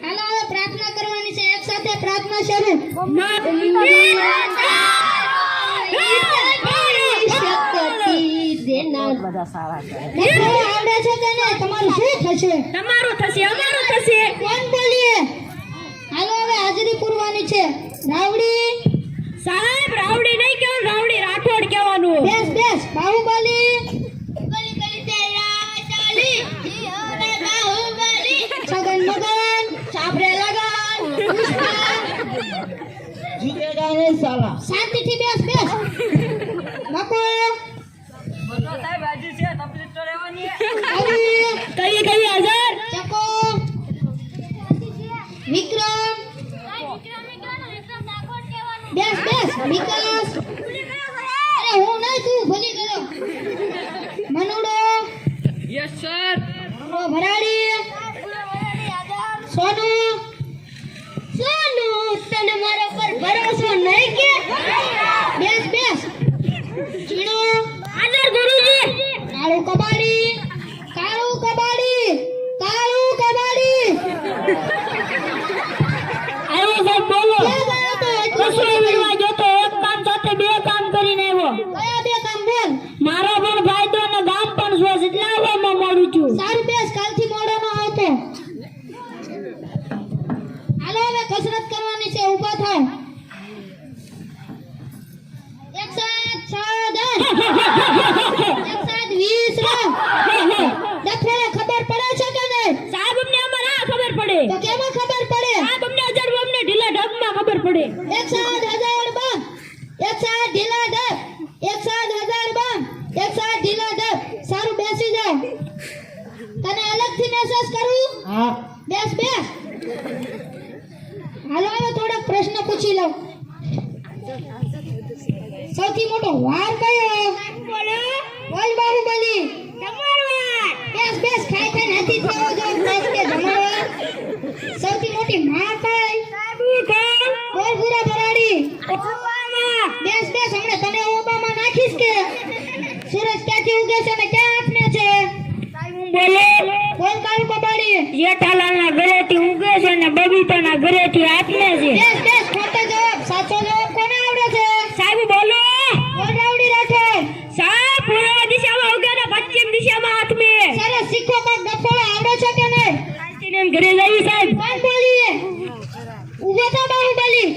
હાલો હવે પ્રાર્થના કરવાની છે, એક સાથે પ્રાર્થના શરૂ. બધા સારા છે. આવડે છે કે નહીં? તમારું શું થશે? તમારું થશે, અમારું થશે. કોણ બોલીએ? હાલો હવે હાજરી પૂરવાની છે. રાવડી સાહેબ રાવડી નહીં કહેવાનું, રાવડી રાઠોડ કહેવાનું. બેસ બેસ. બાહુબલી છગન મગન ચાપરે લગન જીતેગા નહીં સાલા. શાંતિથી બેસ બેસ. બાપુ કઈ કઈ હાજર? ચકો વિક્રમ બેસ બેસ. વિકાસ અરે હું નહીં, તું ભૂલી ગયો. મનુડો યસ સર. ભરાડી સોનુ સોનુ તને મારા પર ભરોસો નહીં કે? બેસ બેસ. ચીણો હાજર ગુરુજી. કાળુ કબાડી કાળુ કબાડી કાળુ કબાડી. આવો સાહેબ બોલો. ક્યાં ગયો તો? રસોઈ કરવા ગયો તો, એક કામ સાથે બે કામ કરીને આવ્યો. કયા બે કામ બોલ? મારો પણ ફાયદો અને ગામ પણ સ્વચ્છ, એટલે આવવામાં મોડું છું. સારું બેસ, કાલથી મોડો ન આવતો. હાલો હવે કસરત કરવાની છે, ઊભા થાવ. એક સાથ સાવધાન. એક સાથ 20 રાહ. ડફોડે ખબર પડે છે કે નહીં? સાહેબ અમને અમારે આ ખબર પડે. તો કેમાં ખબર પડે? સાહેબ અમને 1000 અમને ઢીલા ઢબમાં ખબર પડે. એક સાથ 1000 બમ. એક સાથ ઢીલા ઢબ. એક સાથ 1000 બમ. એક સાથ ઢીલા ઢબ. સારું બેસી જાવ. તને અલગથી મેસેજ કરું? હા. બેસ બેસ. હાલો હવે થોડાક પ્રશ્ન પૂછી લઉં. સૌથી મોટો વાર કયો? બોલો. બોલ બાહુબલી. જમણવાર. બેસ બેસ. ખાઈ ખાઈને હાથી થવો જો. બેસ કે જમણવાર. સૌથી મોટી માં કઈ? સાબુ કઈ? બોલ પૂરા ભરાડી. ઓબામા. બેસ બેસ. હમણે તને ઓબામા નાખીશ કે? સૂરજ ક્યાંથી ઉગે છે ને ક્યાં આથમે છે? બોલો. બોલ કાળુ કબાડી. જેઠાલાલના ઘરેથી ઉગે છે ને બબીતાના ઘરેથી આત્મે છે. બેસ બેસ. ખોટો જવાબ. સાચો જવાબ કોને આવડે છે? સાહેબ બોલો. બોલ રાવડી રાઠોડ. સાહેબ પૂર્વ દિશામાં ઉગે ને પશ્ચિમ દિશામાં આત્મે. સરસ. શીખો કાક ડફોડો આવડે છે કે નહીં? શાંતિને એમ ઘરે જઈએ સાહેબ. કોણ બોલીએ? ઉભો થા બાહુબલી.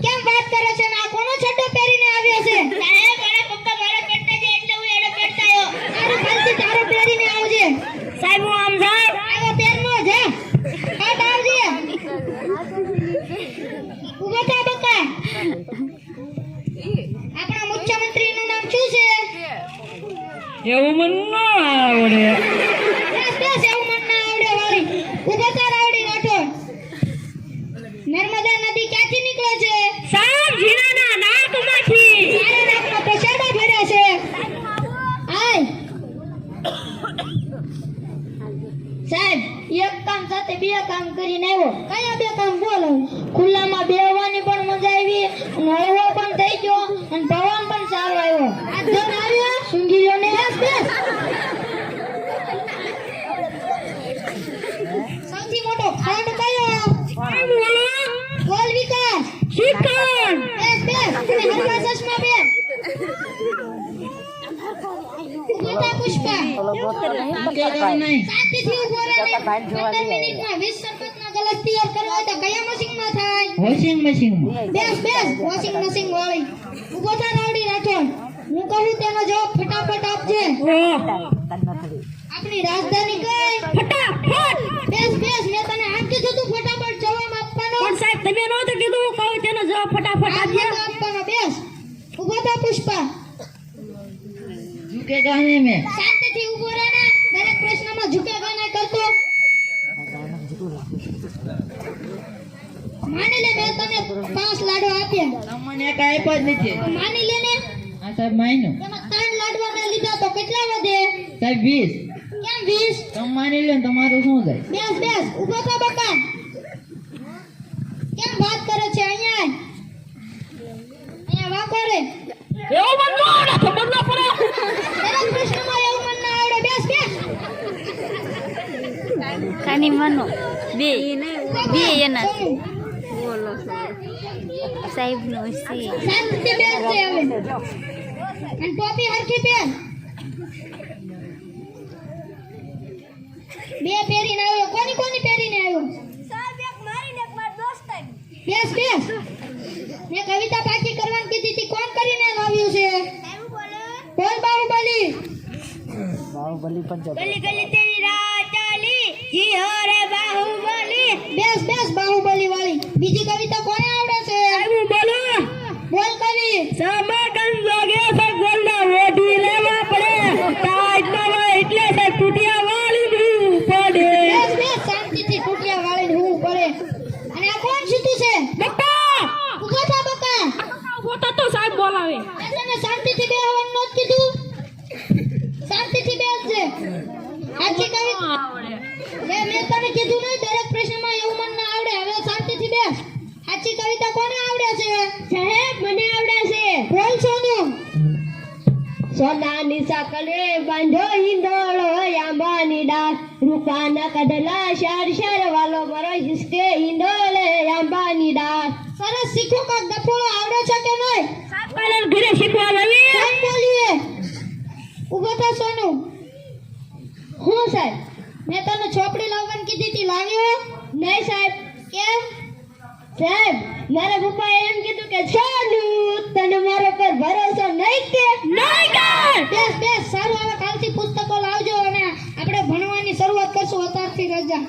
કેમ વાત કરે છે ને આ કોનો છડ્ડો પહેરીને આવ્યો છે? સાહેબ મારા પપ્પા મારા પેટના છે એટલે હું એનો પેટતા આવ્યો. તારું કાલથી તારો પહેરીને આવજે. સાહેબ હું આમ સાહેબ. આવો પહેરનો છે. હટ આવજે. ઉભો થા બકા. આપણા મુખ્યમંત્રીનું નામ શું છે? એવું મને ન આવડે. બેસ બેસ. એવું મન ના આવડે વાળી. ઉભો થા રાવડી રાઠોડ. નર્મદા નદી ક્યાંથી નીકળે છે? સાહેબ જીરાના નાકમાંથી. તારા નાકમાં તો શેરડો ભર્યા છે. આય સાહેબ, એક કામ સાથે બે કામ કરીને આવ્યો. કયા બે કામ બોલો? ખુલ્લામાં બેહવાની પણ મજા આવી, નળવો પણ થઈ ગયો અને પવન પણ સારો આવ્યો. આ ધન આવ્યો સુંગીલો ને. બેસ સૌથી મોટો ખંડ કયો? બોલ વિકાસ. શિખર. બેસ બેસ. તમે હરવા ચશ્મા બેસ. ઉભો થા પુષ્પા. જીતેગા નહીં. શાંતિથી ઉભો રહે. 15 મિનિટમાં 20 સરપંચના ગલત તૈયાર કરવા હોય તો કયા મશીનમાં થાય? વોશિંગ મશીનમાં. બેસ બેસ. વોશિંગ મશીન વાળી. ઉભો થા રાવડી રાઠોડ. હું કહું તેનો જવાબ ફટાફટ આપજે. આપણી રાજધાની કઈ? ફટાફટ. બેસ બેસ. મેં તને આમ કીધું તું ફટાફટ જવાબ આપવાનો. પણ સાહેબ તમે નહોતું કીધું, હું કહું તેનો જવાબ ફટાફટ આપજે. આપવાનો. બેસ. ઉભો થા પુષ્પા. જીતેગા નહીં મેં. શાંતિથી ઉભો રહે ને. દરેક પ્રશ્નમાં ઝુકેગા ના કરતો. માની લે મેં તને 5 લાડો આપ્યા. તમને એક આપ્યો જ નથી. માની લે ને. આ સાહેબ માયનો. એમાં 3 લાડવા મેં લીધા તો કેટલા વધે? સાહેબ 20. કેમ 20? તમે માની લો ને તમારું શું થાય? બેસ બેસ. ઉભો થા બકા. કેમ વાત કરે છે? અહીંયા વાકો રે. એવું મને ન આવડે, ખબર ન પડે. દરેક પ્રશ્નમાં એવું મન ના આવડે. બેસ બેસ. કાની મનો બે બે એના સોનું. સાહેબ નો છે શાંતિથી બેસજે હવે. અને ટોપી હરખી પહેર. બે પહેરીને આવ્યો. કોની કોની પહેરીને આવ્યો? બેસ બેસ. મેં કવિતા પાકી કરવાની કીધી હતી. કોણ કરીને લાવ્યું છે? બોલ બાહુબલી. ગલી ગલી તેરી રાહ ચાલી જી હો રે બાહુબલી બેસ બેસ બાહુબલી વાળી. બીજી કવિતા કોને આવડે છે? હું બોલો બોલ કવિ. સમકન જોગે સે ગોલના ઓઢી લેવા પડે તાજ નવા એટલે સે તૂટિયા વાળી ભૂ પડે બેસ બેસ. શાંતિથી ટૂટિયા વાળીને હું પડે. અને આ કોણ સીતું છે? બપ્પા ઉભો થા બકા. ફોટો તો સાહેબ બોલાવે મેં તને શાંતિથી બેહવાનું નહોતું કીધું? શાંતિથી બેસજે. આખી કવિ મેં તને કીધું નહીં દરેક પ્રશ્નમાં એવું મન ના આવડે. હવે શાંતિથી બેસ. સાચી કવિતા કોને આવડે છે? સાહેબ મને આવડે છે બોલ સોનું. સોનાની સાકલે બાંધો હિંદોળો આંબાની ડાળ રૂપાના કડલા શાર શાર વાલો મારો હિસ્કે હિંદોળે આંબાની ડાળ સરસ. શીખો કાક ડફોળો આવડે છે કે નહીં? સાહેબ પાલન ઘરે શીખવા લાવી કોણ બોલ્યું એ? ઊભો થા સોનું. હું સાહેબ મેં તને ચોપડી લાવવાની કીધી હતી. લાવ્યો? નહીં સાહેબ કેમ? સાહેબ મારા પપ્પાએ એમ કીધું કે સોનું તને મારા પર ભરોસો નહીં કે નહીં કર બેસ બેસ. સારું, હવે કાલથી પુસ્તકો લાવજો અને આપણે ભણવાની શરૂઆત કરશું. અત્યારથી રજા.